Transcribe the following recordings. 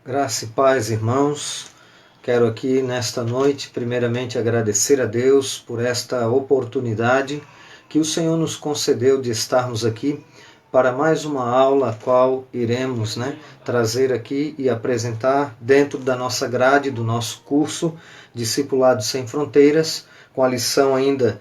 Graça e paz, irmãos. Quero aqui nesta noite, primeiramente, agradecer a Deus por esta oportunidade que o Senhor nos concedeu de estarmos aqui para mais uma aula, a qual iremos trazer aqui e apresentar dentro da nossa grade, do nosso curso Discipulado Sem Fronteiras, com a lição ainda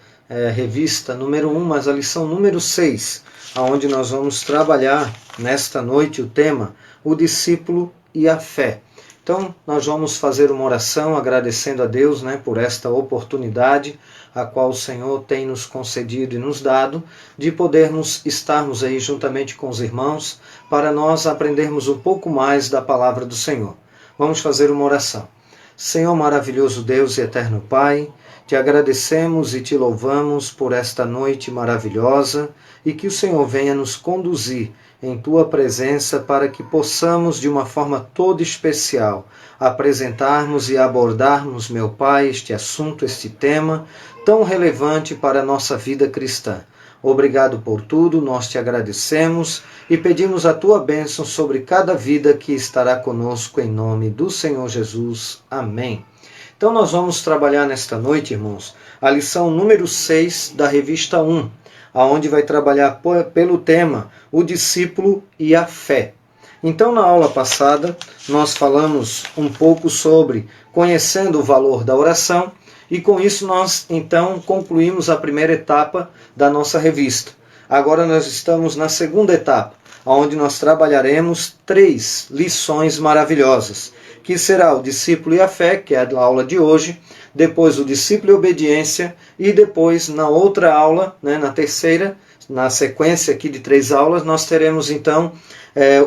revista número 1, mas a lição número 6, onde nós vamos trabalhar nesta noite o tema, o discípulo e a fé. Então, nós vamos fazer uma oração agradecendo a Deus por esta oportunidade a qual o Senhor tem nos concedido e nos dado de podermos estarmos aí juntamente com os irmãos para nós aprendermos um pouco mais da palavra do Senhor. Vamos fazer uma oração. Senhor maravilhoso Deus e eterno Pai, te agradecemos e te louvamos por esta noite maravilhosa e que o Senhor venha nos conduzir em tua presença para que possamos de uma forma toda especial apresentarmos e abordarmos, meu Pai, este assunto, este tema tão relevante para a nossa vida cristã. Obrigado por tudo, nós te agradecemos e pedimos a tua bênção sobre cada vida que estará conosco em nome do Senhor Jesus. Amém. Então nós vamos trabalhar nesta noite, irmãos, a lição número 6 da revista 1, onde vai trabalhar pelo tema o discípulo e a fé. Então na aula passada nós falamos um pouco sobre conhecendo o valor da oração e com isso nós então concluímos a primeira etapa da nossa revista. Agora nós estamos na segunda etapa, onde nós trabalharemos 3 lições maravilhosas, que será o discípulo e a fé, que é a aula de hoje, depois o discípulo e a obediência, e depois na outra aula, na terceira, na sequência aqui de 3 aulas, nós teremos então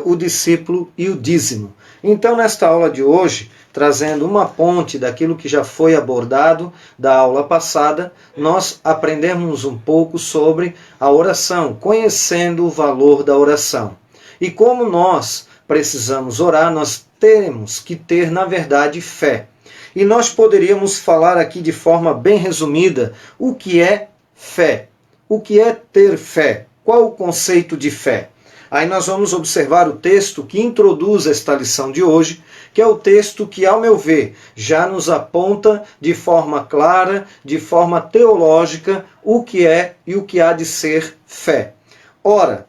o discípulo e o dízimo. Então nesta aula de hoje, trazendo uma ponte daquilo que já foi abordado da aula passada, nós aprendemos um pouco sobre a oração, conhecendo o valor da oração. E como nós precisamos orar, nós temos que ter, na verdade, fé. E nós poderíamos falar aqui de forma bem resumida o que é fé. O que é ter fé? Qual o conceito de fé? Aí nós vamos observar o texto que introduz esta lição de hoje, que é o texto que, ao meu ver, já nos aponta de forma clara, de forma teológica, o que é e o que há de ser fé. Ora,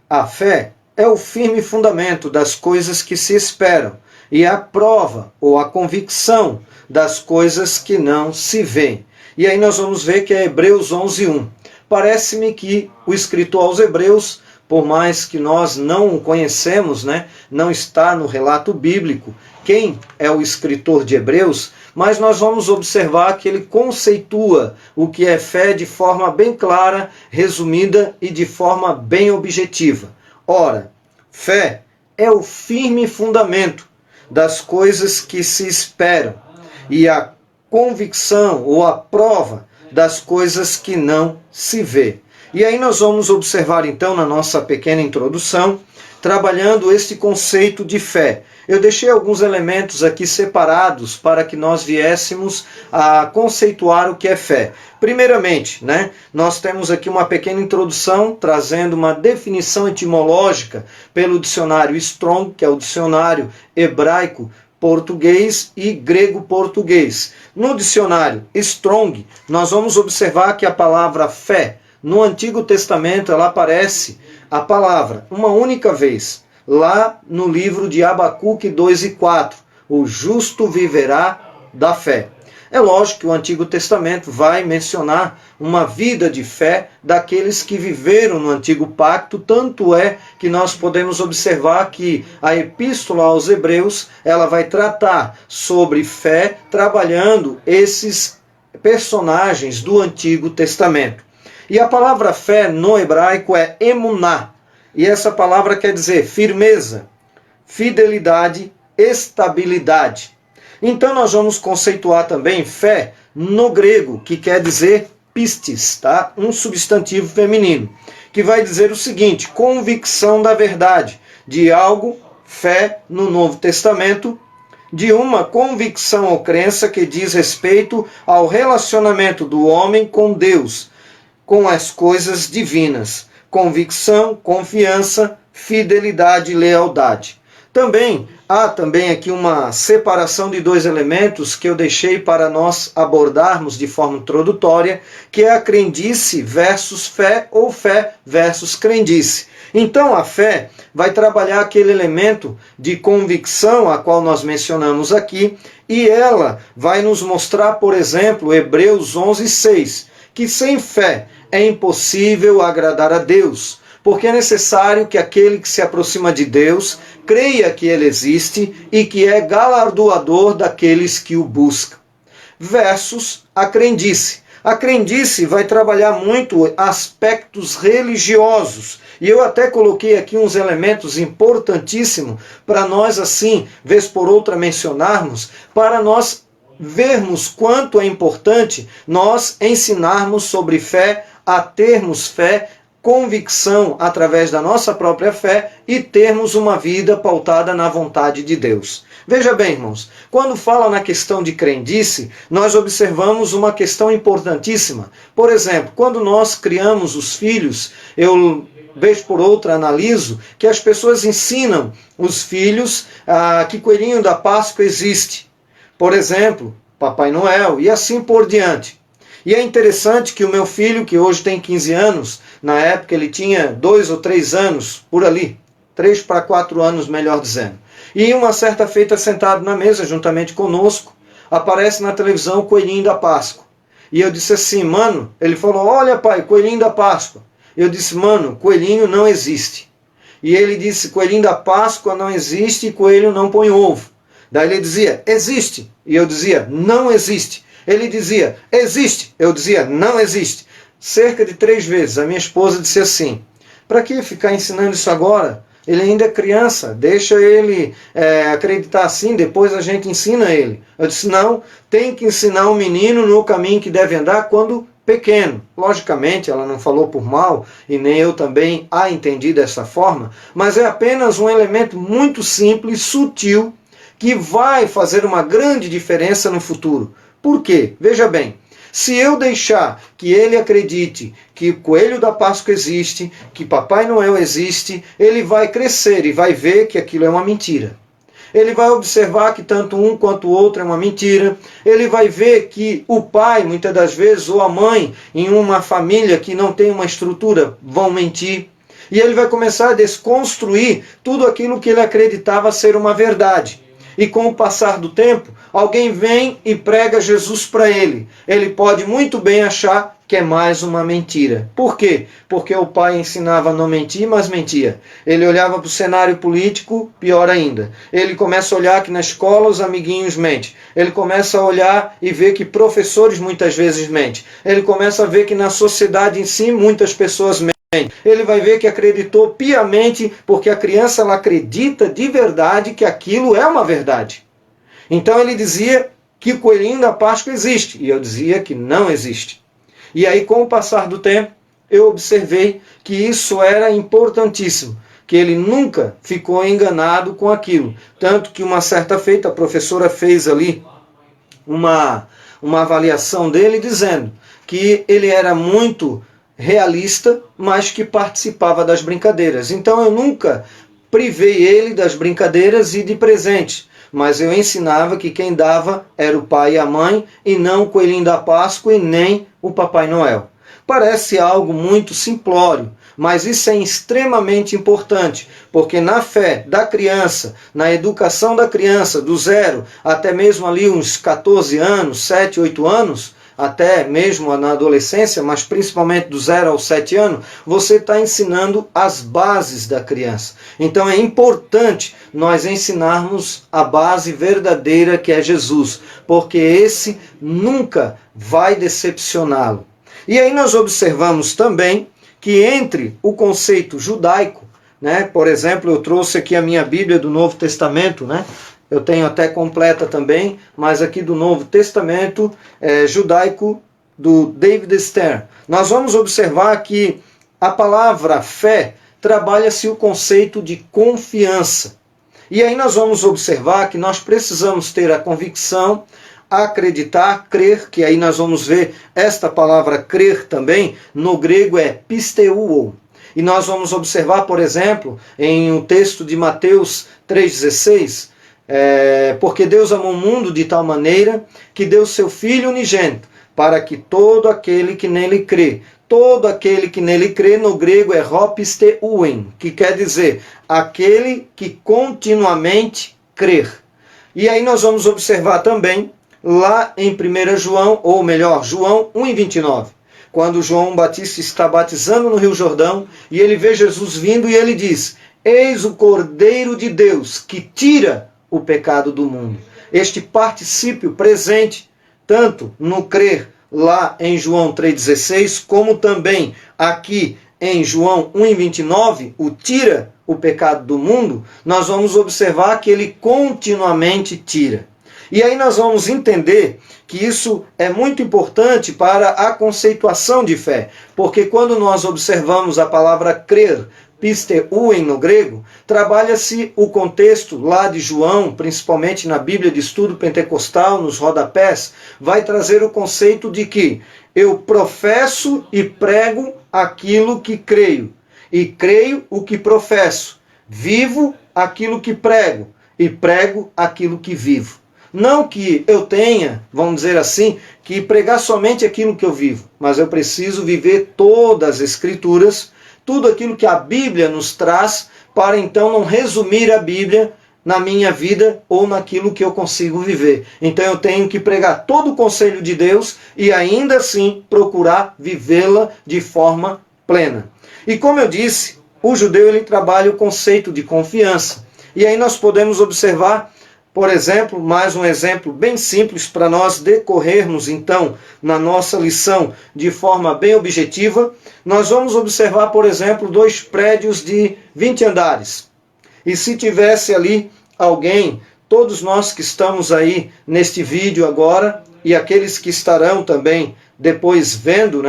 a fé é o firme fundamento das coisas que se esperam e a prova ou a convicção das coisas que não se veem. E aí nós vamos ver que é Hebreus 11:1. Parece-me que o escritor aos Hebreus, por mais que nós não o conhecemos, não está no relato bíblico quem é o escritor de Hebreus, mas nós vamos observar que ele conceitua o que é fé de forma bem clara, resumida e de forma bem objetiva. Ora, fé é o firme fundamento das coisas que se esperam e a convicção ou a prova das coisas que não se vê. E aí nós vamos observar então na nossa pequena introdução, trabalhando este conceito de fé. Eu deixei alguns elementos aqui separados para que nós viéssemos a conceituar o que é fé. Primeiramente, nós temos aqui uma pequena introdução, trazendo uma definição etimológica pelo dicionário Strong, que é o dicionário hebraico, português e grego-português. No dicionário Strong, nós vamos observar que a palavra fé, no Antigo Testamento, ela aparece a palavra uma única vez, lá no livro de Abacuque 2:4, o justo viverá da fé. É lógico que o Antigo Testamento vai mencionar uma vida de fé daqueles que viveram no Antigo Pacto, tanto é que nós podemos observar que a Epístola aos Hebreus, ela vai tratar sobre fé, trabalhando esses personagens do Antigo Testamento. E a palavra fé no hebraico é emuná, e essa palavra quer dizer firmeza, fidelidade, estabilidade. Então nós vamos conceituar também fé no grego, que quer dizer pistis, tá? Um substantivo feminino, que vai dizer o seguinte: convicção da verdade de algo, fé no Novo Testamento, de uma convicção ou crença que diz respeito ao relacionamento do homem com Deus, com as coisas divinas. Convicção, confiança, fidelidade e lealdade. Também há aqui uma separação de dois elementos que eu deixei para nós abordarmos de forma introdutória, que é a crendice versus fé ou fé versus crendice. Então a fé vai trabalhar aquele elemento de convicção a qual nós mencionamos aqui, e ela vai nos mostrar, por exemplo, Hebreus 11:6, que sem fé é impossível agradar a Deus, porque é necessário que aquele que se aproxima de Deus creia que Ele existe e que é galardoador daqueles que o buscam. Versus a crendice. A crendice vai trabalhar muito aspectos religiosos. E eu até coloquei aqui uns elementos importantíssimos para nós, assim, vez por outra mencionarmos, para nós vermos quanto é importante nós ensinarmos sobre fé, a termos fé, convicção através da nossa própria fé e termos uma vida pautada na vontade de Deus. Veja bem, irmãos, quando fala na questão de crendice, nós observamos uma questão importantíssima. Por exemplo, quando nós criamos os filhos, eu vez por outra analiso que as pessoas ensinam os filhos que coelhinho da Páscoa existe. Por exemplo, Papai Noel e assim por diante. E é interessante que o meu filho, que hoje tem 15 anos, na época ele tinha 2 ou 3 anos, por ali, 3 para 4 anos, melhor dizendo. E uma certa feita, sentado na mesa, juntamente conosco, aparece na televisão o Coelhinho da Páscoa. E eu disse assim, mano, ele falou, olha pai, Coelhinho da Páscoa. Eu disse, mano, coelhinho não existe. E ele disse, Coelhinho da Páscoa não existe e coelho não põe ovo. Daí ele dizia, existe. E eu dizia, não existe. Ele dizia, existe. Eu dizia, não existe. Cerca de 3 vezes. A minha esposa disse assim, para que ficar ensinando isso agora? Ele ainda é criança, deixa ele acreditar assim, depois a gente ensina ele. Eu disse, não, tem que ensinar o menino no caminho que deve andar quando pequeno. Logicamente, ela não falou por mal, e nem eu também a entendi dessa forma, mas é apenas um elemento muito simples, sutil, que vai fazer uma grande diferença no futuro. Por quê? Veja bem, se eu deixar que ele acredite que o Coelho da Páscoa existe, que Papai Noel existe, ele vai crescer e vai ver que aquilo é uma mentira. Ele vai observar que tanto um quanto o outro é uma mentira. Ele vai ver que o pai, muitas das vezes, ou a mãe, em uma família que não tem uma estrutura, vão mentir. E ele vai começar a desconstruir tudo aquilo que ele acreditava ser uma verdade. E com o passar do tempo, alguém vem e prega Jesus para ele. Ele pode muito bem achar que é mais uma mentira. Por quê? Porque o pai ensinava a não mentir, mas mentia. Ele olhava para o cenário político, pior ainda. Ele começa a olhar que na escola os amiguinhos mentem. Ele começa a olhar e ver que professores muitas vezes mentem. Ele começa a ver que na sociedade em si muitas pessoas mentem. Ele vai ver que acreditou piamente, porque a criança ela acredita de verdade que aquilo é uma verdade. Então ele dizia que o Coelhinho da Páscoa existe, e eu dizia que não existe. E aí, com o passar do tempo, eu observei que isso era importantíssimo, que ele nunca ficou enganado com aquilo. Tanto que uma certa feita a professora fez ali uma avaliação dele dizendo que ele era muito realista, mas que participava das brincadeiras. Então eu nunca privei ele das brincadeiras e de presente, mas eu ensinava que quem dava era o pai e a mãe, e não o Coelhinho da Páscoa e nem o Papai Noel. Parece algo muito simplório, mas isso é extremamente importante, porque na fé da criança, na educação da criança, do 0 até mesmo ali uns 14 anos, 7, 8 anos, até mesmo na adolescência, mas principalmente do 0 aos 7 anos, você está ensinando as bases da criança. Então é importante nós ensinarmos a base verdadeira que é Jesus, porque esse nunca vai decepcioná-lo. E aí nós observamos também que entre o conceito judaico, por exemplo, eu trouxe aqui a minha Bíblia do Novo Testamento, eu tenho até completa também, mas aqui do Novo Testamento judaico do David Stern. Nós vamos observar que a palavra fé trabalha-se o conceito de confiança. E aí nós vamos observar que nós precisamos ter a convicção, acreditar, crer, que aí nós vamos ver esta palavra crer também, no grego é pisteuo. E nós vamos observar, por exemplo, em um texto de Mateus 3,16, porque Deus amou o mundo de tal maneira que deu seu Filho unigênito, para que todo aquele que nele crê, todo aquele que nele crê, no grego é hopisteuin, que quer dizer aquele que continuamente crer. E aí nós vamos observar também lá em 1 João, ou melhor, João 1,29, quando João Batista está batizando no Rio Jordão e ele vê Jesus vindo e ele diz: eis o Cordeiro de Deus que tira o pecado do mundo. Este particípio presente, tanto no crer lá em João 3,16, como também aqui em João 1,29, o tira o pecado do mundo, nós vamos observar que ele continuamente tira. E aí nós vamos entender que isso é muito importante para a conceituação de fé, porque quando nós observamos a palavra crer, pisteuin no grego, trabalha-se o contexto lá de João, principalmente na Bíblia de Estudo Pentecostal, nos rodapés, vai trazer o conceito de que eu professo e prego aquilo que creio, e creio o que professo, vivo aquilo que prego, e prego aquilo que vivo. Não que eu tenha, vamos dizer assim, que pregar somente aquilo que eu vivo, mas eu preciso viver todas as Escrituras, tudo aquilo que a Bíblia nos traz, para então não resumir a Bíblia na minha vida ou naquilo que eu consigo viver. Então eu tenho que pregar todo o conselho de Deus e ainda assim procurar vivê-la de forma plena. E como eu disse, o judeu ele trabalha o conceito de confiança. E aí nós podemos observar, por exemplo, mais um exemplo bem simples para nós decorrermos então na nossa lição de forma bem objetiva. Nós vamos observar, por exemplo, 2 prédios de 20 andares. E se tivesse ali alguém, todos nós que estamos aí neste vídeo agora, e aqueles que estarão também depois vendo,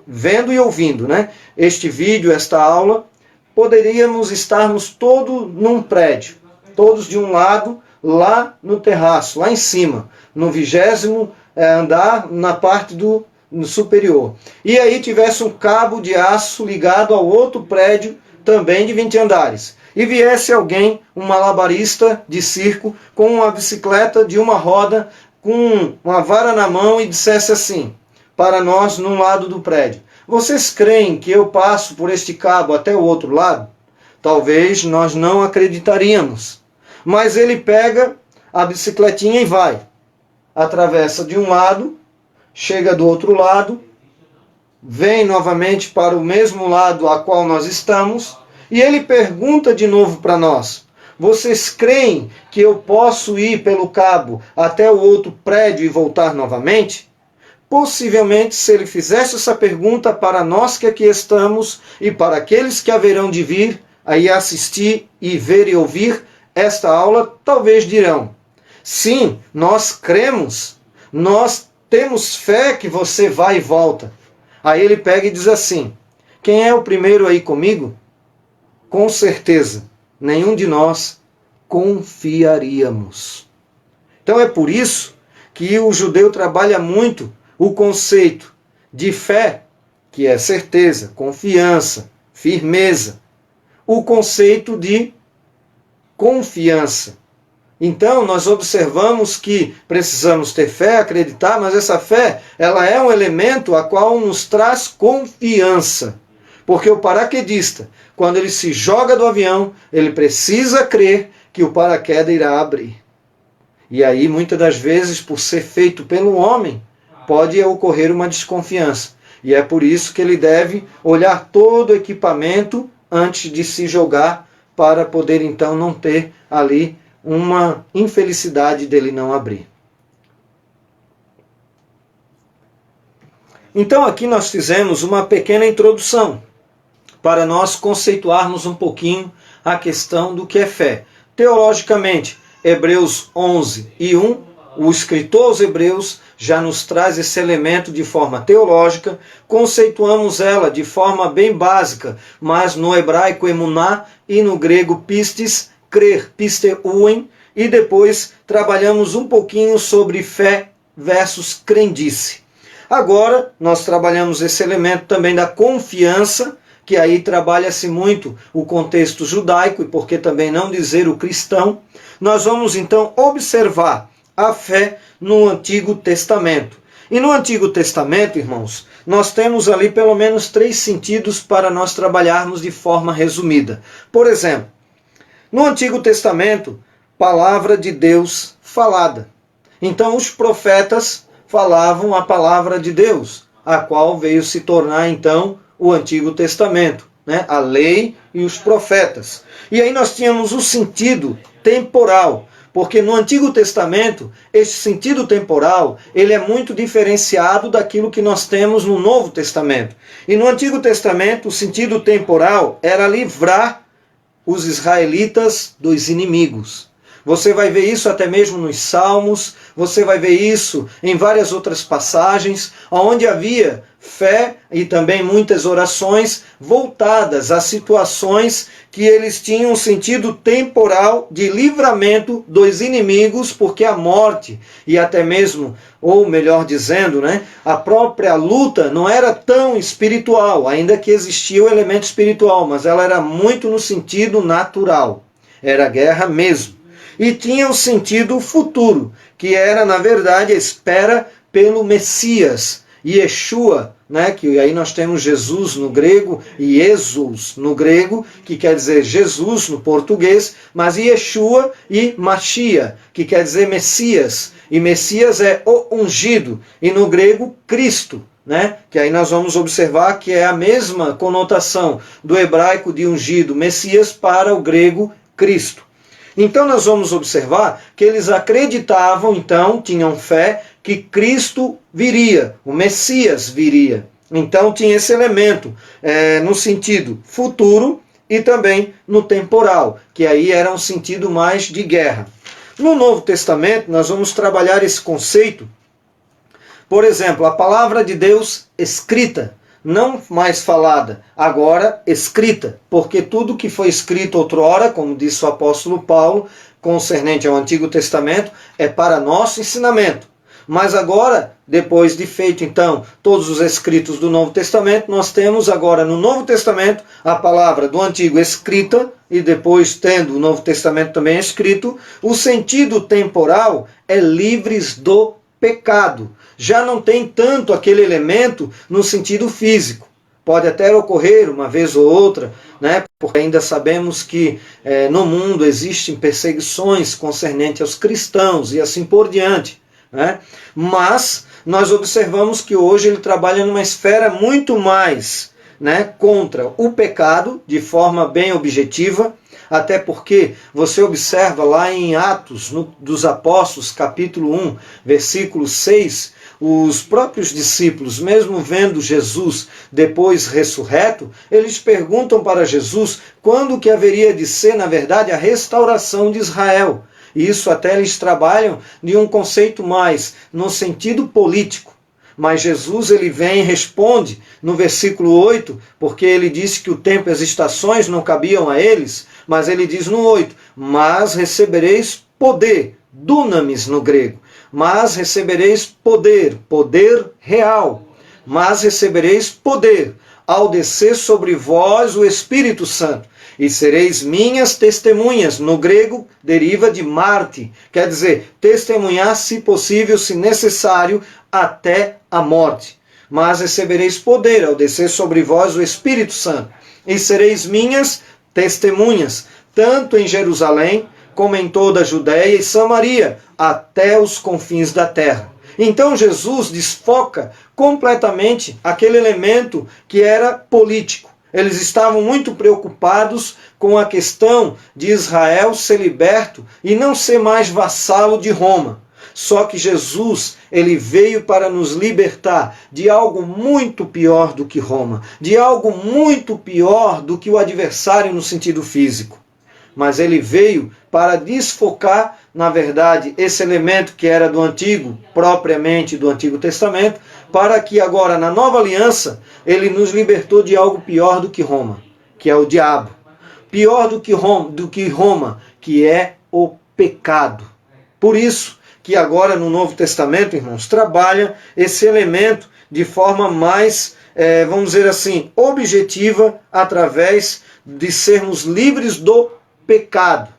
vendo e ouvindo, este vídeo, esta aula, poderíamos estarmos todos num prédio, todos de um lado, lá no terraço, lá em cima, no 20º andar, na parte no superior. E aí tivesse um cabo de aço ligado ao outro prédio, também de 20 andares. E viesse alguém, um malabarista de circo, com uma bicicleta de uma roda, com uma vara na mão e dissesse assim, para nós num lado do prédio: vocês creem que eu passo por este cabo até o outro lado? Talvez nós não acreditaríamos. Mas ele pega a bicicletinha e vai. Atravessa de um lado, chega do outro lado, vem novamente para o mesmo lado a qual nós estamos, e ele pergunta de novo para nós: vocês creem que eu posso ir pelo cabo até o outro prédio e voltar novamente? Possivelmente, se ele fizesse essa pergunta para nós que aqui estamos e para aqueles que haverão de vir, aí assistir e ver e ouvir esta aula, talvez dirão: sim, nós cremos, nós temos fé que você vai e volta. Aí ele pega e diz assim: quem é o primeiro aí comigo? Com certeza, nenhum de nós confiaríamos. Então é por isso que o judeu trabalha muito o conceito de fé, que é certeza, confiança, firmeza. O conceito de confiança. Então, nós observamos que precisamos ter fé, acreditar, mas essa fé, ela é um elemento a qual nos traz confiança. Porque o paraquedista, quando ele se joga do avião, ele precisa crer que o paraquedas irá abrir. E aí, muitas das vezes, por ser feito pelo homem, pode ocorrer uma desconfiança. E é por isso que ele deve olhar todo o equipamento antes de se jogar, para poder então não ter ali uma infelicidade dele não abrir. Então aqui nós fizemos uma pequena introdução para nós conceituarmos um pouquinho a questão do que é fé. Teologicamente, Hebreus 11:1, o escritor aos Hebreus já nos traz esse elemento de forma teológica, conceituamos ela de forma bem básica, mas no hebraico emuná e no grego pistis, crer, pisteuin, e depois trabalhamos um pouquinho sobre fé versus crendice. Agora nós trabalhamos esse elemento também da confiança, que aí trabalha-se muito o contexto judaico, e por que também não dizer o cristão, nós vamos então observar a fé no Antigo Testamento. E no Antigo Testamento, irmãos, nós temos ali pelo menos 3 sentidos para nós trabalharmos de forma resumida. Por exemplo, no Antigo Testamento, palavra de Deus falada. Então os profetas falavam a palavra de Deus, a qual veio se tornar então o Antigo Testamento, né? A lei e os profetas. E aí nós tínhamos o sentido temporal, porque no Antigo Testamento, esse sentido temporal, ele é muito diferenciado daquilo que nós temos no Novo Testamento. E no Antigo Testamento, o sentido temporal era livrar os israelitas dos inimigos. Você vai ver isso até mesmo nos Salmos, você vai ver isso em várias outras passagens, onde havia fé e também muitas orações voltadas a situações que eles tinham um sentido temporal de livramento dos inimigos, porque a morte e até mesmo, ou melhor dizendo, a própria luta não era tão espiritual, ainda que existia o elemento espiritual, mas ela era muito no sentido natural, era guerra mesmo. E tinha o sentido futuro, que era, na verdade, a espera pelo Messias, Yeshua, que aí nós temos Jesus no grego e Jesus no grego, que quer dizer Jesus no português, mas Yeshua e Machia, que quer dizer Messias, e Messias é o ungido, e no grego Cristo, que aí nós vamos observar que é a mesma conotação do hebraico de ungido, Messias, para o grego Cristo. Então nós vamos observar que eles acreditavam, então, tinham fé que Cristo viria, o Messias viria. Então tinha esse elemento no sentido futuro e também no temporal, que aí era um sentido mais de guerra. No Novo Testamento nós vamos trabalhar esse conceito, por exemplo, a palavra de Deus escrita, não mais falada, agora escrita, porque tudo que foi escrito outrora, como disse o apóstolo Paulo, concernente ao Antigo Testamento, é para nosso ensinamento. Mas agora, depois de feito então todos os escritos do Novo Testamento, nós temos agora no Novo Testamento a palavra do Antigo escrita, e depois tendo o Novo Testamento também escrito, o sentido temporal é livres do pecado. Já não tem tanto aquele elemento no sentido físico. Pode até ocorrer uma vez ou outra, porque ainda sabemos que no mundo existem perseguições concernentes aos cristãos e assim por diante. Mas nós observamos que hoje ele trabalha numa esfera muito mais contra o pecado, de forma bem objetiva, até porque você observa lá em Atos dos Apóstolos, capítulo 1, versículo 6, os próprios discípulos, mesmo vendo Jesus depois ressurreto, eles perguntam para Jesus quando que haveria de ser, na verdade, a restauração de Israel. E isso até eles trabalham de um conceito mais no sentido político. Mas Jesus ele vem e responde no versículo 8, porque ele disse que o tempo e as estações não cabiam a eles, mas ele diz no 8, mas recebereis poder, dunamis no grego, mas recebereis poder, poder real, mas recebereis poder, ao descer sobre vós o Espírito Santo, e sereis minhas testemunhas. No grego deriva de marte, quer dizer, testemunhar se possível, se necessário, até a morte. Mas recebereis poder ao descer sobre vós o Espírito Santo, e sereis minhas testemunhas, tanto em Jerusalém, como em toda a Judéia e Samaria, até os confins da terra. Então Jesus desfoca completamente aquele elemento que era político. Eles estavam muito preocupados com a questão de Israel ser liberto e não ser mais vassalo de Roma. Só que Jesus, ele veio para nos libertar de algo muito pior do que Roma, de algo muito pior do que o adversário no sentido físico. Mas ele veio para desfocar, na verdade, esse elemento que era do Antigo, propriamente do Antigo Testamento, para que agora, na Nova Aliança, ele nos libertou de algo pior do que Roma, que é o diabo. Pior do que Roma, que é o pecado. Por isso que agora no Novo Testamento, irmãos, trabalha esse elemento de forma mais vamos dizer assim, objetiva através de sermos livres do pecado,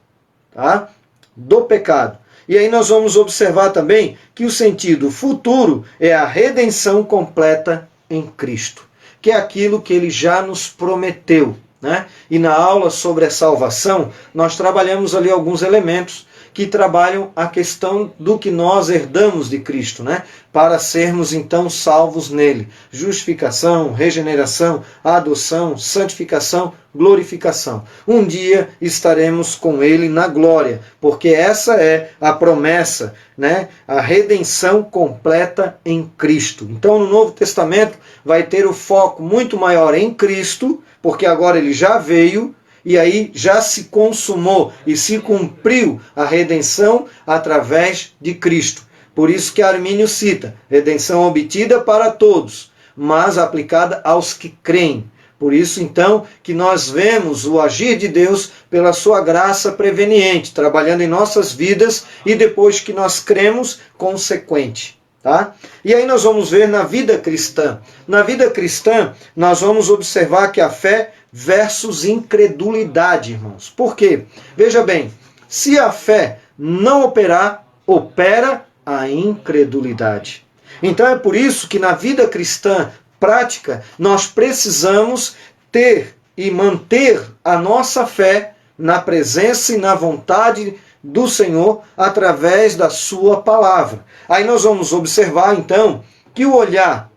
tá? Do pecado. E aí nós vamos observar também que o sentido futuro é a redenção completa em Cristo, que é aquilo que ele já nos prometeu, né? E na aula sobre a salvação, nós trabalhamos ali alguns elementos que trabalham a questão do que nós herdamos de Cristo, né? Para sermos então salvos nele. Justificação, regeneração, adoção, santificação, glorificação. Um dia estaremos com ele na glória, porque essa é a promessa, né? A redenção completa em Cristo. Então no Novo Testamento vai ter o foco muito maior em Cristo, porque agora ele já veio, e aí já se consumou e se cumpriu a redenção através de Cristo. Por isso que Armínio cita, redenção obtida para todos, mas aplicada aos que creem. Por isso então que nós vemos o agir de Deus pela sua graça preveniente, trabalhando em nossas vidas e depois que nós cremos, consequente. Tá? E aí nós vamos ver na vida cristã. Na vida cristã, nós vamos observar que a fé versus incredulidade, irmãos. Por quê? Veja bem, se a fé não operar, opera a incredulidade. Então é por isso que na vida cristã prática, nós precisamos ter e manter a nossa fé na presença e na vontade do Senhor através da sua palavra. Aí nós vamos observar então que o olhar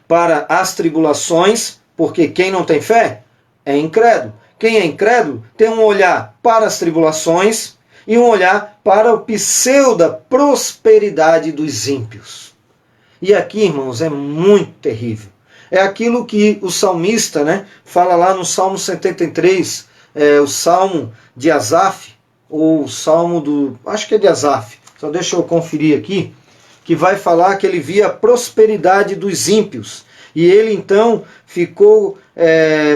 para as tribulações, porque quem não tem fé é incrédulo. Quem é incrédulo tem um olhar para as tribulações e um olhar para o pseudo prosperidade dos ímpios. E aqui, irmãos, é muito terrível. É aquilo que o salmista, né, fala lá no Salmo 73, o Salmo de Asaf, ou o Salmo do... acho que é de Asaf, só deixa eu conferir aqui, que vai falar que ele via a prosperidade dos ímpios. E ele então ficou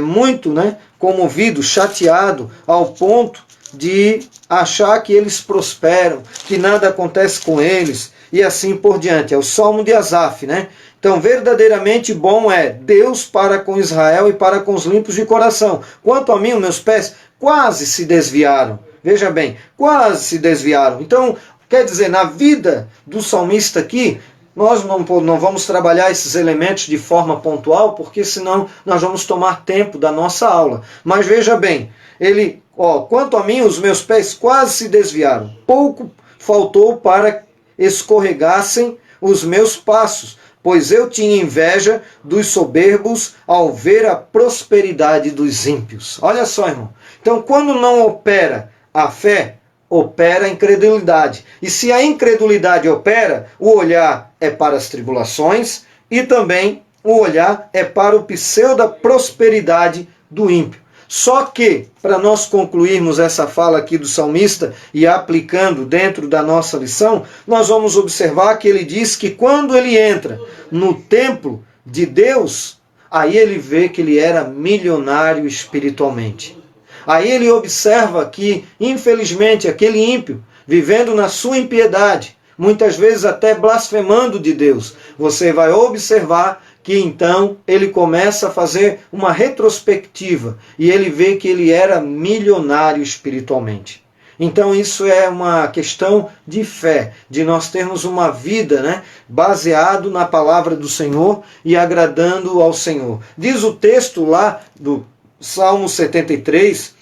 muito, né, comovido, chateado, ao ponto de achar que eles prosperam, que nada acontece com eles, e assim por diante. É o Salmo de Asaf, né? Então, verdadeiramente bom é Deus para com Israel e para com os limpos de coração. Quanto a mim, os meus pés quase se desviaram. Veja bem, quase se desviaram. Então, quer dizer, na vida do salmista aqui, nós não vamos trabalhar esses elementos de forma pontual, porque senão nós vamos tomar tempo da nossa aula. Mas veja bem, ele, quanto a mim, os meus pés quase se desviaram. Pouco faltou para escorregassem os meus passos, pois eu tinha inveja dos soberbos ao ver a prosperidade dos ímpios. Olha só, irmão. Então, quando não opera a fé, opera a incredulidade. E se a incredulidade opera, o olhar é para as tribulações e também o olhar é para o pseudo prosperidade do ímpio. Só que, para nós concluirmos essa fala aqui do salmista e aplicando dentro da nossa lição, nós vamos observar que ele diz que quando ele entra no templo de Deus, aí ele vê que ele era milionário espiritualmente. Aí ele observa que, infelizmente, aquele ímpio, vivendo na sua impiedade, muitas vezes até blasfemando de Deus, você vai observar que então ele começa a fazer uma retrospectiva e ele vê que ele era milionário espiritualmente. Então isso é uma questão de fé, de nós termos uma vida, né, baseado na palavra do Senhor e agradando ao Senhor. Diz o texto lá do Salmo 73,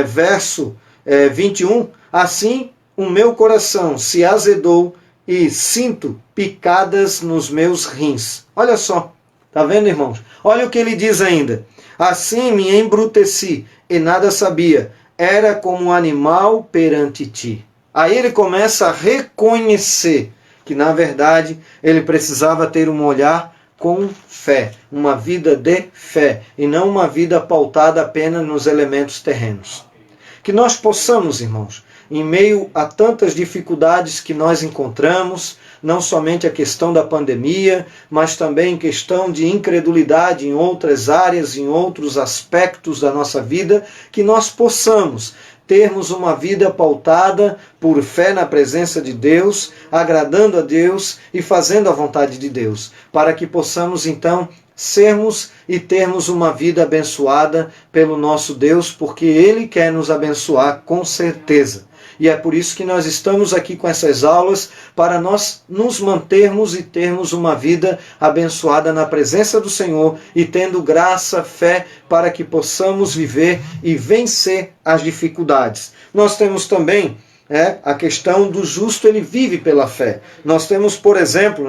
verso 21, assim o meu coração se azedou e sinto picadas nos meus rins. Olha só, tá vendo, irmãos? Olha o que ele diz ainda. Assim me embruteci e nada sabia, era como um animal perante ti. Aí ele começa a reconhecer que, na verdade, ele precisava ter um olhar com fé, uma vida de fé, e não uma vida pautada apenas nos elementos terrenos. Que nós possamos, irmãos, em meio a tantas dificuldades que nós encontramos, não somente a questão da pandemia, mas também questão de incredulidade em outras áreas, em outros aspectos da nossa vida, que nós possamos termos uma vida pautada por fé na presença de Deus, agradando a Deus e fazendo a vontade de Deus, para que possamos então sermos e termos uma vida abençoada pelo nosso Deus, porque Ele quer nos abençoar com certeza. E é por isso que nós estamos aqui com essas aulas, para nós nos mantermos e termos uma vida abençoada na presença do Senhor e tendo graça, fé, para que possamos viver e vencer as dificuldades. Nós temos também a questão do justo, ele vive pela fé. Nós temos, por exemplo,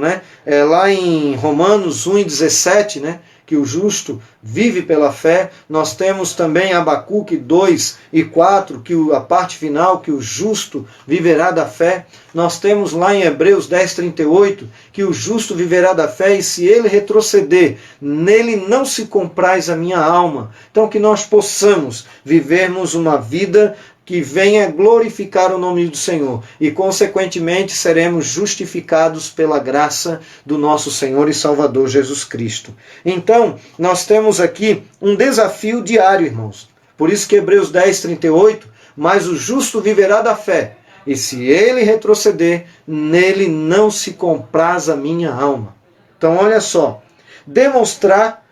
lá em Romanos 1:17, que o justo vive pela fé. Nós temos também Abacuque 2:4, que a parte final, que o justo viverá da fé. Nós temos lá em Hebreus 10:38, que o justo viverá da fé, e se ele retroceder, nele não se compraz a minha alma. Então que nós possamos vivermos uma vida que venha glorificar o nome do Senhor e, consequentemente, seremos justificados pela graça do nosso Senhor e Salvador Jesus Cristo. Então, nós temos aqui um desafio diário, irmãos. Por isso que Hebreus 10:38, mas o justo viverá da fé, e se ele retroceder, nele não se compraz a minha alma. Então, olha só, demonstrar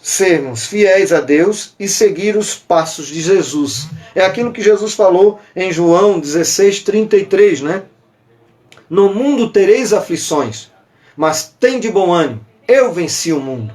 sermos fiéis a Deus e seguir os passos de Jesus. É aquilo que Jesus falou em João 16:33, No mundo tereis aflições, mas tem de bom ânimo, eu venci o mundo.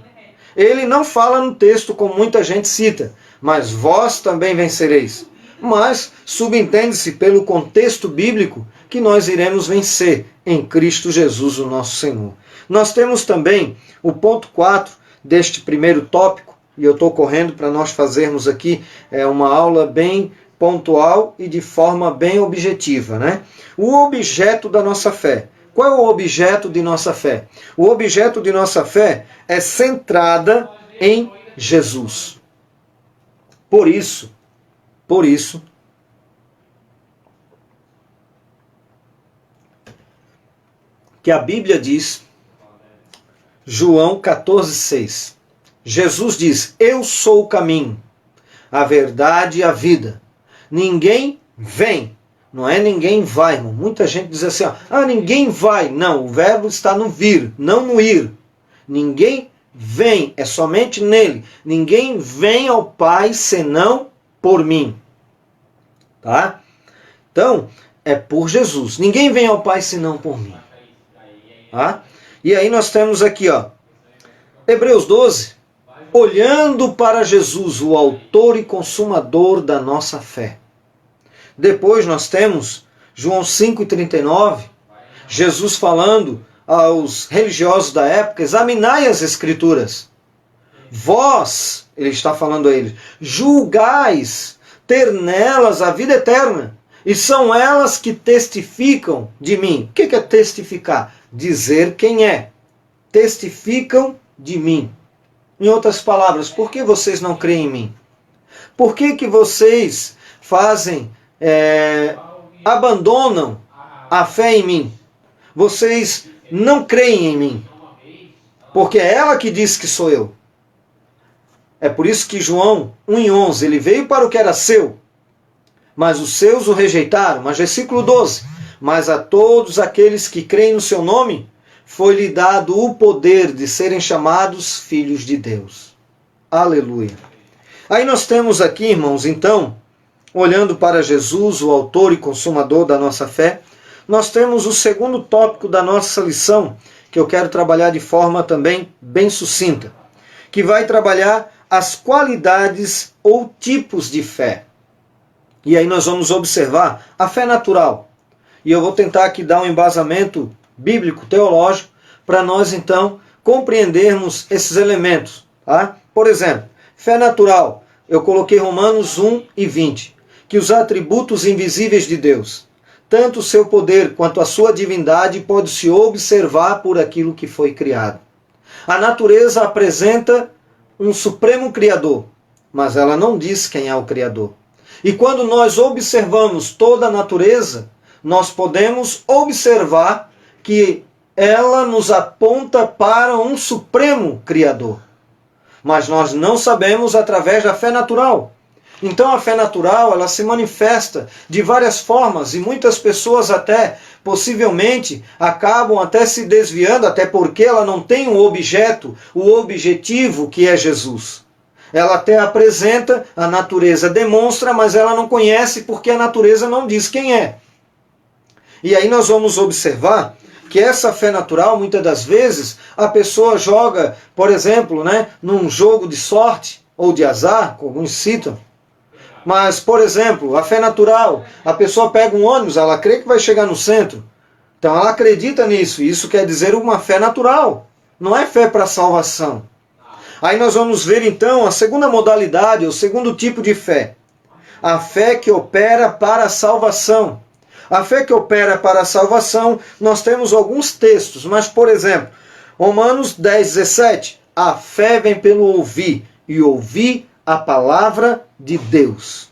Ele não fala no texto como muita gente cita, mas vós também vencereis. Mas subentende-se pelo contexto bíblico que nós iremos vencer em Cristo Jesus, o nosso Senhor. Nós temos também o ponto 4, deste primeiro tópico, e eu estou correndo para nós fazermos aqui uma aula bem pontual e de forma bem objetiva. O objeto da nossa fé. Qual é o objeto de nossa fé? O objeto de nossa fé é centrada em Jesus. Por isso, que a Bíblia diz, João 14:6. Jesus diz, eu sou o caminho, a verdade e a vida. Ninguém vem, não é ninguém vai, irmão. Muita gente diz assim, ninguém vai. Não, o verbo está no vir, não no ir. Ninguém vem, é somente nele. Ninguém vem ao Pai senão por mim. Tá? Então, é por Jesus. Ninguém vem ao Pai senão por mim. Tá? E aí nós temos aqui, Hebreus 12, olhando para Jesus, o autor e consumador da nossa fé. Depois nós temos João 5:39, Jesus falando aos religiosos da época, examinai as Escrituras. Vós, ele está falando a eles, julgais ter nelas a vida eterna, e são elas que testificam de mim. O que é testificar? Dizer quem é. Testificam de mim. Em outras palavras, por que vocês não creem em mim? Por que vocês abandonam a fé em mim? Vocês não creem em mim. Porque é ela que diz que sou eu. É por isso que João 1:11, ele veio para o que era seu, mas os seus o rejeitaram. Mas versículo 12, mas a todos aqueles que creem no seu nome, foi-lhe dado o poder de serem chamados filhos de Deus. Aleluia. Aí nós temos aqui, irmãos, então, olhando para Jesus, o autor e consumador da nossa fé, nós temos o segundo tópico da nossa lição, que eu quero trabalhar de forma também bem sucinta, que vai trabalhar as qualidades ou tipos de fé. E aí nós vamos observar a fé natural. E eu vou tentar aqui dar um embasamento bíblico, teológico, para nós então compreendermos esses elementos. Tá? Por exemplo, fé natural. Eu coloquei Romanos 1:20, que os atributos invisíveis de Deus, tanto o seu poder quanto a sua divindade, pode se observar por aquilo que foi criado. A natureza apresenta um supremo Criador, mas ela não diz quem é o Criador. E quando nós observamos toda a natureza, nós podemos observar que ela nos aponta para um supremo Criador. Mas nós não sabemos através da fé natural. Então a fé natural, ela se manifesta de várias formas e muitas pessoas até, possivelmente, acabam até se desviando, até porque ela não tem um objeto, o objetivo que é Jesus. Ela até apresenta, a natureza demonstra, mas ela não conhece porque a natureza não diz quem é. E aí nós vamos observar que essa fé natural, muitas das vezes, a pessoa joga, por exemplo, num jogo de sorte ou de azar, como alguns citam. Mas, por exemplo, a fé natural, a pessoa pega um ônibus, ela crê que vai chegar no centro. Então ela acredita nisso. Isso quer dizer uma fé natural. Não é fé para salvação. Aí nós vamos ver então a segunda modalidade, o segundo tipo de fé. A fé que opera para a salvação. A fé que opera para a salvação, nós temos alguns textos, mas, por exemplo, Romanos 10, 17. A fé vem pelo ouvir, e ouvir a palavra de Deus.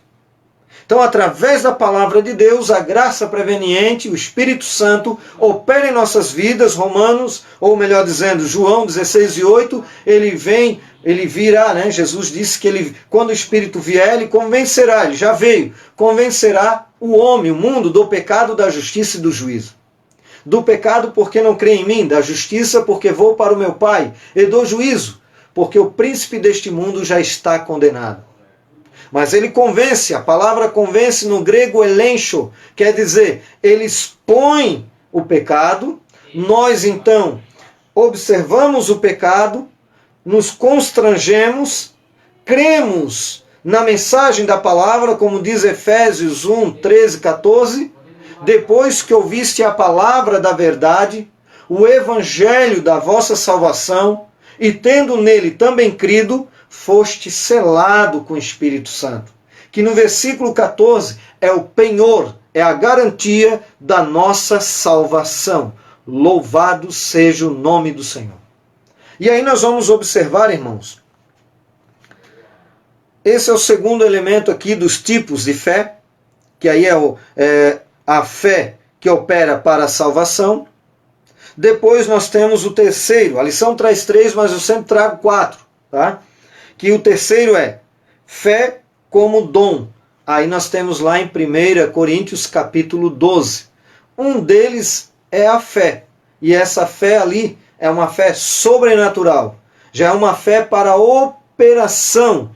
Então, através da palavra de Deus, a graça preveniente, o Espírito Santo, opera em nossas vidas. Romanos, ou melhor dizendo, João 16 e 8, ele virá, Jesus disse que quando o Espírito vier, ele convencerá, ele já veio, convencerá o homem, o mundo, do pecado, da justiça e do juízo. Do pecado porque não crê em mim, da justiça porque vou para o meu Pai, e do juízo porque o príncipe deste mundo já está condenado. Mas ele convence, a palavra convence no grego elencho, quer dizer, ele expõe o pecado, nós então observamos o pecado, nos constrangemos, cremos na mensagem da palavra, como diz Efésios 1, 13, 14, depois que ouviste a palavra da verdade, o evangelho da vossa salvação, e tendo nele também crido, foste selado com o Espírito Santo. Que no versículo 14 é o penhor, é a garantia da nossa salvação. Louvado seja o nome do Senhor. E aí nós vamos observar, irmãos, esse é o segundo elemento aqui dos tipos de fé, que aí é a fé que opera para a salvação. Depois nós temos o terceiro, a lição traz 3, mas eu sempre trago 4, tá? Que o terceiro é fé como dom. Aí nós temos lá em 1 Coríntios capítulo 12. Um deles é a fé. E essa fé ali é uma fé sobrenatural. Já é uma fé para a operação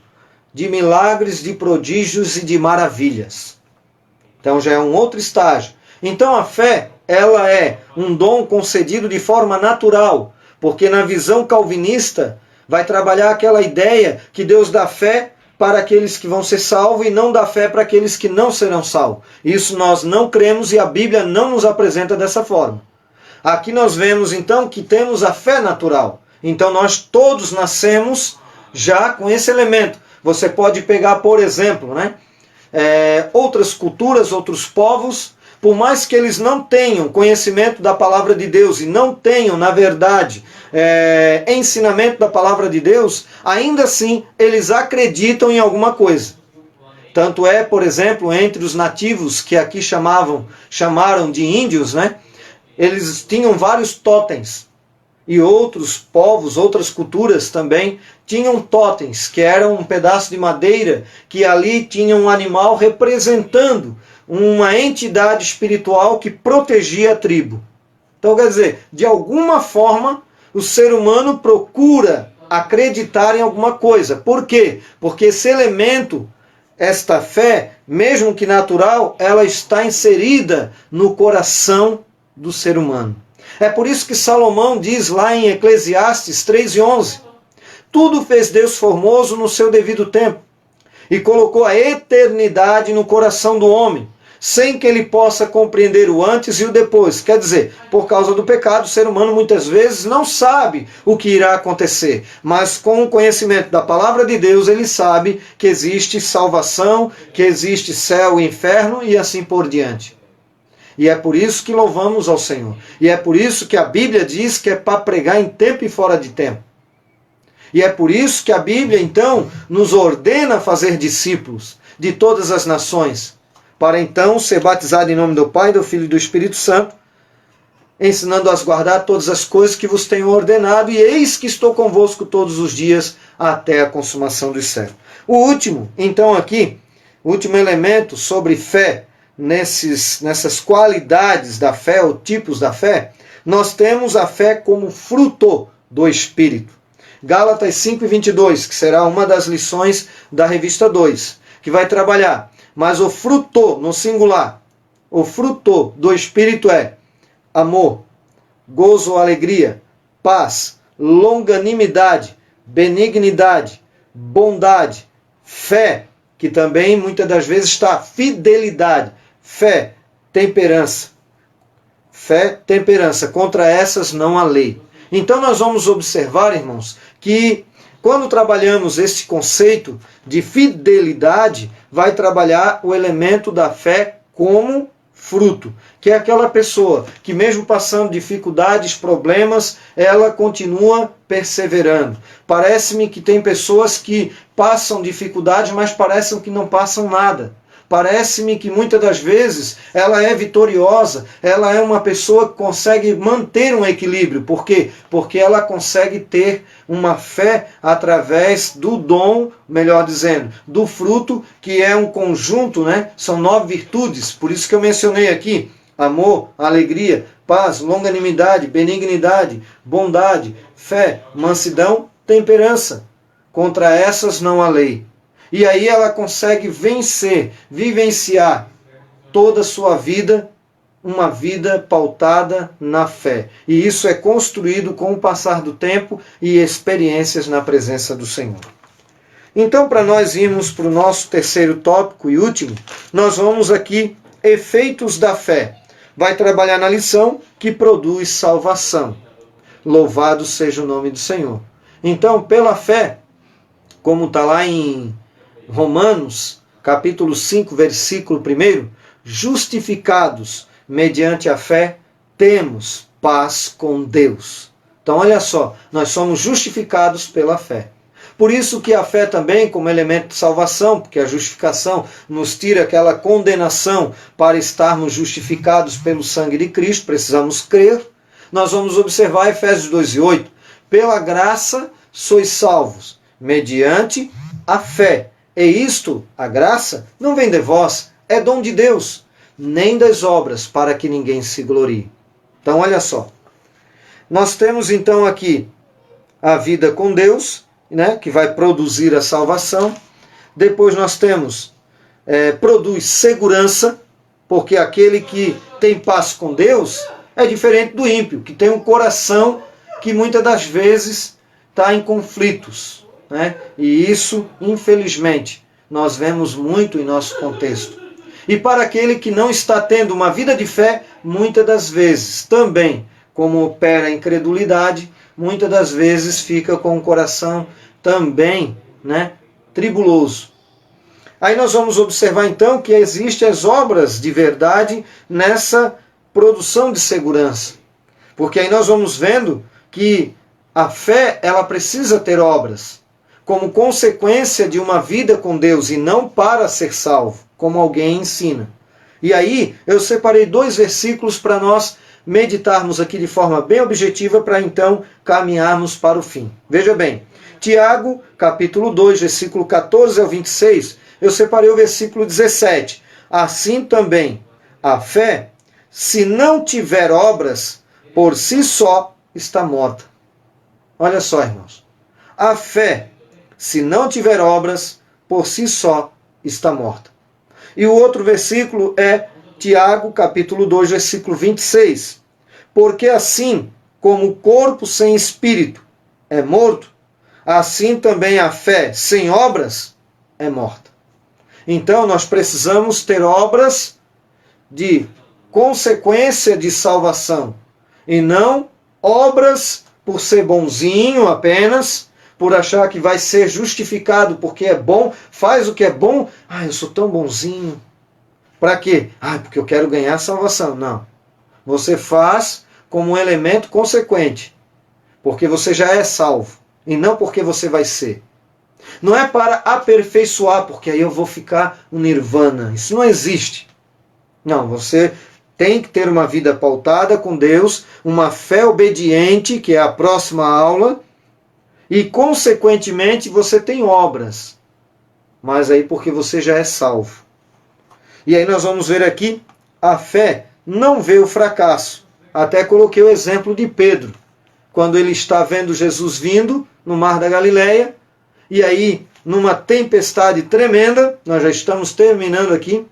de milagres, de prodígios e de maravilhas. Então já é um outro estágio. Então a fé, ela é um dom concedido de forma natural, porque na visão calvinista vai trabalhar aquela ideia que Deus dá fé para aqueles que vão ser salvos e não dá fé para aqueles que não serão salvos. Isso nós não cremos e a Bíblia não nos apresenta dessa forma. Aqui nós vemos então que temos a fé natural. Então nós todos nascemos já com esse elemento. Você pode pegar, por exemplo, outras culturas, outros povos, por mais que eles não tenham conhecimento da palavra de Deus e não tenham, na verdade, ensinamento da palavra de Deus, ainda assim eles acreditam em alguma coisa. Tanto é, por exemplo, entre os nativos que aqui chamaram de índios, eles tinham vários totens. E outros povos, outras culturas também tinham totens, que eram um pedaço de madeira que ali tinha um animal representando uma entidade espiritual que protegia a tribo. Então, quer dizer, de alguma forma, o ser humano procura acreditar em alguma coisa. Por quê? Porque esse elemento, esta fé, mesmo que natural, ela está inserida no coração do ser humano. É por isso que Salomão diz lá em Eclesiastes 3:11, tudo fez Deus formoso no seu devido tempo, e colocou a eternidade no coração do homem, sem que ele possa compreender o antes e o depois. Quer dizer, por causa do pecado, o ser humano muitas vezes não sabe o que irá acontecer, mas com o conhecimento da palavra de Deus, ele sabe que existe salvação, que existe céu e inferno e assim por diante. E é por isso que louvamos ao Senhor. E é por isso que a Bíblia diz que é para pregar em tempo e fora de tempo. E é por isso que a Bíblia, então, nos ordena fazer discípulos de todas as nações, para então ser batizado em nome do Pai, do Filho e do Espírito Santo, ensinando-as a guardar todas as coisas que vos tenho ordenado, e eis que estou convosco todos os dias até a consumação dos séculos. O último, então aqui, o último elemento sobre fé, nessas qualidades da fé, ou tipos da fé, nós temos a fé como fruto do Espírito. Gálatas 5:22, que será uma das lições da revista 2, que vai trabalhar. Mas o fruto, no singular, o fruto do Espírito é amor, gozo, alegria, paz, longanimidade, benignidade, bondade, fé, que também muitas das vezes está fidelidade, fé, temperança. Fé, temperança, contra essas não há lei. Então nós vamos observar, irmãos, que quando trabalhamos este conceito de fidelidade, vai trabalhar o elemento da fé como fruto, que é aquela pessoa que mesmo passando dificuldades, problemas, ela continua perseverando. Parece-me que tem pessoas que passam dificuldades, mas parecem que não passam nada. Parece-me que muitas das vezes ela é vitoriosa, ela é uma pessoa que consegue manter um equilíbrio. Por quê? Porque ela consegue ter uma fé através do dom, melhor dizendo, do fruto, que é um conjunto, né? São 9 virtudes, por isso que eu mencionei aqui: amor, alegria, paz, longanimidade, benignidade, bondade, fé, mansidão, temperança. Contra essas não há lei. E aí ela consegue vencer, vivenciar toda a sua vida, uma vida pautada na fé. E isso é construído com o passar do tempo e experiências na presença do Senhor. Então, para nós irmos para o nosso terceiro tópico e último, nós vamos aqui, efeitos da fé. Vai trabalhar na lição que produz salvação. Louvado seja o nome do Senhor. Então, pela fé, como está lá em Romanos, capítulo 5, versículo 1, justificados mediante a fé, temos paz com Deus. Então, olha só, nós somos justificados pela fé. Por isso que a fé também, como elemento de salvação, porque a justificação nos tira aquela condenação para estarmos justificados pelo sangue de Cristo, precisamos crer. Nós vamos observar Efésios 2:8. Pela graça sois salvos, mediante a fé. E isto, a graça, não vem de vós, é dom de Deus, nem das obras, para que ninguém se glorie. Então, olha só. Nós temos então aqui a vida com Deus, né, que vai produzir a salvação. Depois nós temos, produz segurança, porque aquele que tem paz com Deus é diferente do ímpio, que tem um coração que muitas das vezes está em conflitos. Né? E isso, infelizmente, nós vemos muito em nosso contexto. E para aquele que não está tendo uma vida de fé, muitas das vezes também, como opera a incredulidade, muitas das vezes fica com o coração também, né, tribuloso. Aí nós vamos observar então que existem as obras de verdade nessa produção de segurança. Porque aí nós vamos vendo que a fé, ela precisa ter obras como consequência de uma vida com Deus e não para ser salvo, como alguém ensina. E aí eu separei 2 versículos para nós meditarmos aqui de forma bem objetiva para então caminharmos para o fim. Veja bem, Tiago, capítulo 2, versículo 14 ao 26, eu separei o versículo 17. Assim também, a fé, se não tiver obras, por si só está morta. Olha só, irmãos. A fé, se não tiver obras, por si só está morta. E o outro versículo é Tiago, capítulo 2, versículo 26. Porque assim como o corpo sem espírito é morto, assim também a fé sem obras é morta. Então nós precisamos ter obras de consequência de salvação, e não obras por ser bonzinho apenas, por achar que vai ser justificado porque é bom, faz o que é bom. Eu sou tão bonzinho. Para quê? Porque eu quero ganhar a salvação. Não. Você faz como um elemento consequente, porque você já é salvo, e não porque você vai ser. Não é para aperfeiçoar, porque aí eu vou ficar um nirvana. Isso não existe. Não, você tem que ter uma vida pautada com Deus, uma fé obediente, que é a próxima aula, e, consequentemente, você tem obras. mas aí porque você já é salvo. E aí nós vamos ver aqui, a fé não vê o fracasso. Até coloquei o exemplo de Pedro, quando ele está vendo Jesus vindo no mar da Galileia, e aí numa tempestade tremenda, nós já estamos terminando aqui.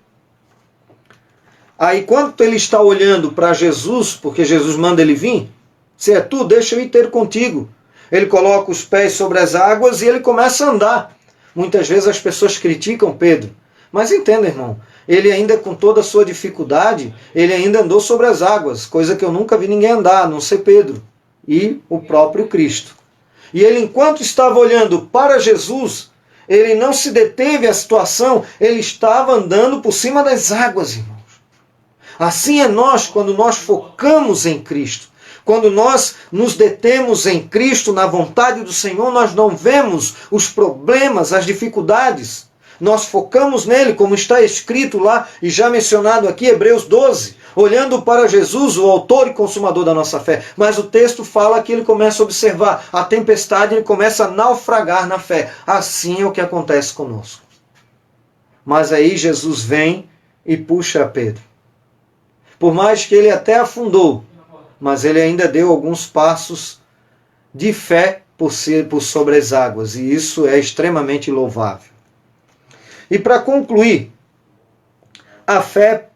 Aí quando ele está olhando para Jesus, porque Jesus manda ele vir, se é tu, deixa eu ir ter contigo. Ele coloca os pés sobre as águas e ele começa a andar. Muitas vezes as pessoas criticam Pedro, mas entenda, irmão, ele ainda com toda a sua dificuldade, ele ainda andou sobre as águas, coisa que eu nunca vi ninguém andar, a não ser Pedro e o próprio Cristo. E ele, enquanto estava olhando para Jesus, ele não se deteve à situação, ele estava andando por cima das águas, irmãos. Assim é nós, quando nós focamos em Cristo. Quando nós nos detemos em Cristo, na vontade do Senhor, nós não vemos os problemas, as dificuldades. Nós focamos nele, como está escrito lá e já mencionado aqui, Hebreus 12, olhando para Jesus, o autor e consumador da nossa fé. Mas o texto fala que ele começa a observar a tempestade, ele começa a naufragar na fé. Assim é o que acontece conosco. Mas aí Jesus vem e puxa a Pedro. Por mais que ele até afundou, mas ele ainda deu alguns passos de fé por sobre as águas, e isso é extremamente louvável. E para concluir, a fé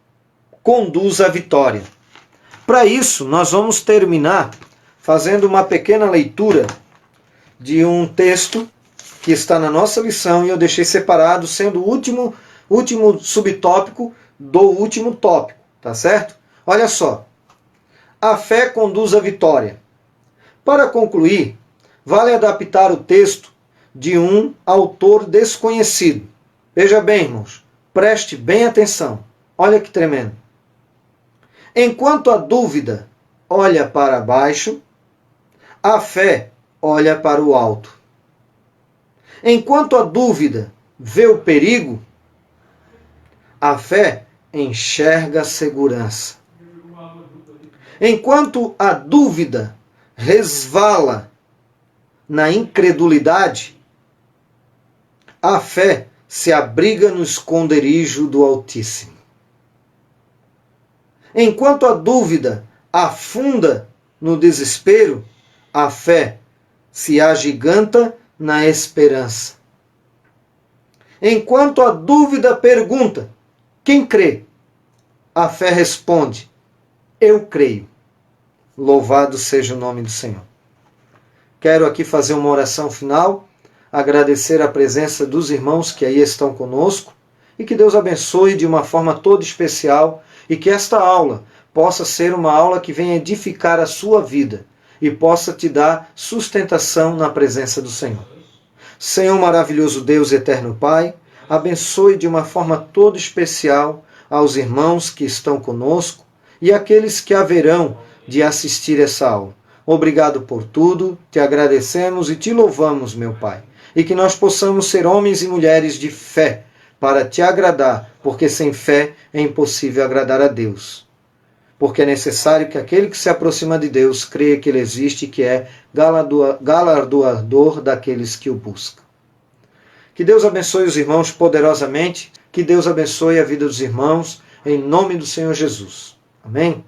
conduz à vitória. Para isso, nós vamos terminar fazendo uma pequena leitura de um texto que está na nossa lição, e eu deixei separado, sendo o último subtópico do último tópico, tá certo? Olha só. A fé conduz à vitória. Para concluir, vale adaptar o texto de um autor desconhecido. Veja bem, irmãos, preste bem atenção. Olha que tremendo. Enquanto a dúvida olha para baixo, a fé olha para o alto. Enquanto a dúvida vê o perigo, a fé enxerga a segurança. Enquanto a dúvida resvala na incredulidade, a fé se abriga no esconderijo do Altíssimo. Enquanto a dúvida afunda no desespero, a fé se agiganta na esperança. Enquanto a dúvida pergunta, quem crê? A fé responde, eu creio. Louvado seja o nome do Senhor. Quero aqui fazer uma oração final, agradecer a presença dos irmãos que aí estão conosco e que Deus abençoe de uma forma toda especial e que esta aula possa ser uma aula que venha edificar a sua vida e possa te dar sustentação na presença do Senhor. Senhor maravilhoso Deus eterno Pai, abençoe de uma forma toda especial aos irmãos que estão conosco e aqueles que haverão de assistir essa aula. Obrigado por tudo, te agradecemos e te louvamos, meu Pai. E que nós possamos ser homens e mulheres de fé para te agradar, porque sem fé é impossível agradar a Deus. Porque é necessário que aquele que se aproxima de Deus creia que Ele existe e que é galardoador daqueles que o buscam. Que Deus abençoe os irmãos poderosamente, que Deus abençoe a vida dos irmãos, em nome do Senhor Jesus. Amém?